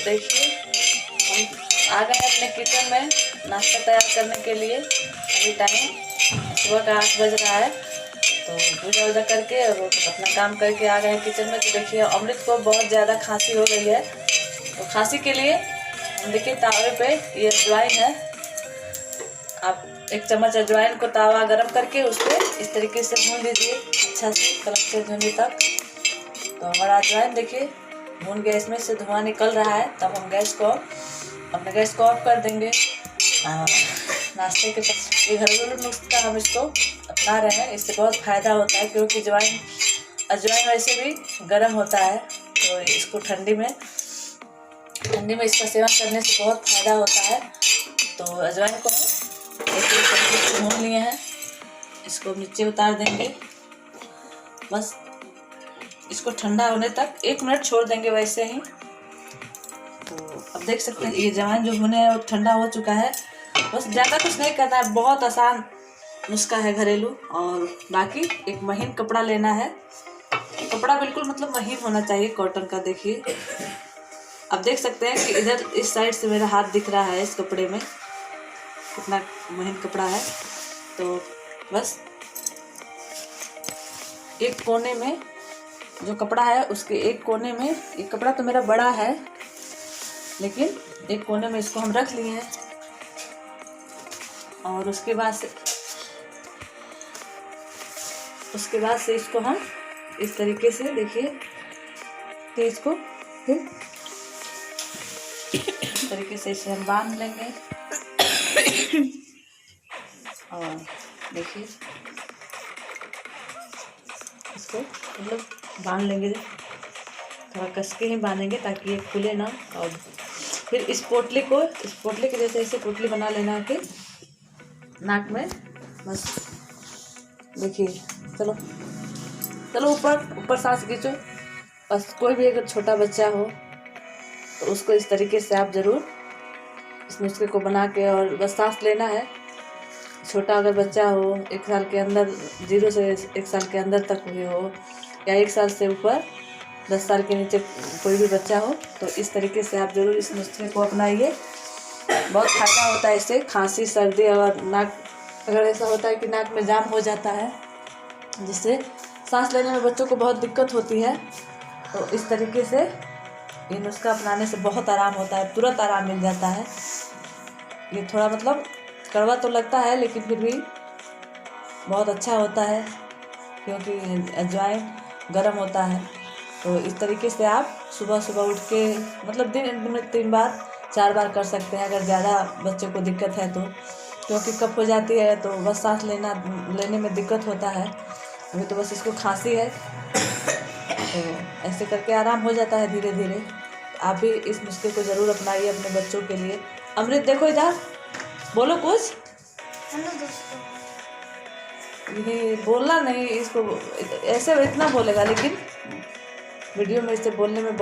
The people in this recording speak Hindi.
देखिए हम आ गए अपने किचन में नाश्ता तैयार करने के लिए। अभी टाइम सुबह का 8 बज रहा है, तो पूजा वूजा करके और अपना काम करके आ गए हैं किचन में। तो देखिए अमृत को बहुत ज़्यादा खांसी हो गई है, तो खांसी के लिए हम देखिए तावे पे ये अजवाइन है। आप 1 चम्मच अजवाइन को तावा गरम करके उस पर इस तरीके से भून लीजिए अच्छा से कलर चेंज होने तक। तो हमारा अजवाइन देखिए भून गया, इसमें से धुआं निकल रहा है। तब हम अपने गैस को ऑफ कर देंगे। नाश्ते के ये घरेलू नुस्खा हम इसको अपना रहे हैं, इससे बहुत फ़ायदा होता है क्योंकि अजवाइन वैसे भी गर्म होता है, तो इसको ठंडी में इसका सेवन करने से बहुत फ़ायदा होता है। तो अजवाइन को हम एक तरीके से भून लिए हैं, इसको नीचे उतार देंगे। बस इसको ठंडा होने तक 1 मिनट छोड़ देंगे वैसे ही। तो अब देख सकते हैं ये अजवाइन जो भुने हैं वो ठंडा हो चुका है। बस ज़्यादा कुछ नहीं करना है, बहुत आसान नुस्खा है घरेलू। और बाकी एक महीन कपड़ा लेना है, कपड़ा बिल्कुल मतलब महीन होना चाहिए कॉटन का। देखिए अब देख सकते हैं कि इधर इस साइड से मेरा हाथ दिख रहा है इस कपड़े में कितना महीन कपड़ा है। तो बस एक कोने में जो कपड़ा है उसके एक कोने में, एक कपड़ा तो मेरा बड़ा है लेकिन एक कोने में इसको हम रख लिए हैं। और उसके बाद से इसको हम इस तरीके से देखिए कि इसको फिर इस तरीके से इसे हम बांध लेंगे। और देखिए इसको मतलब बांध लेंगे, थोड़ा कस के ही बांधेंगे ताकि ये खुले ना। और फिर इस पोटली के जैसे ऐसे पोटली बना लेना है कि नाक में। बस देखिए चलो ऊपर सांस खींचो। बस कोई भी अगर छोटा बच्चा हो तो उसको इस तरीके से आप ज़रूर इस नुस्खे को बना के और बस सांस लेना है। छोटा अगर बच्चा हो 1 साल के अंदर, 0 से 1 साल के अंदर तक भी हो, या 1 साल से ऊपर 10 साल के नीचे कोई भी बच्चा हो, तो इस तरीके से आप ज़रूर इस नुस्खे को अपनाइए। बहुत फ़ायदा होता है इससे। खांसी, सर्दी और नाक अगर ऐसा होता है कि नाक में जाम हो जाता है जिससे सांस लेने में बच्चों को बहुत दिक्कत होती है, तो इस तरीके से ये नुस्खा अपनाने से बहुत आराम होता है, तुरंत आराम मिल जाता है। ये थोड़ा मतलब कड़वा तो लगता है लेकिन फिर भी बहुत अच्छा होता है क्योंकि अजवाइन गर्म होता है। तो इस तरीके से आप सुबह उठ के मतलब दिन में 3 बार 4 बार कर सकते हैं अगर ज़्यादा बच्चे को दिक्कत है तो, क्योंकि कफ हो जाती है तो बस सांस लेने में दिक्कत होता है। अभी तो बस इसको खांसी है, तो ऐसे करके आराम हो जाता है धीरे धीरे। आप भी इस नुस्खे को ज़रूर अपनाइए अपने बच्चों के लिए। अमृत देखो इधर, बोलो कुछ। हेलो दोस्तों। ये बोलना नहीं, इसको ऐसे इतना बोलेगा लेकिन वीडियो में इसे बोलने में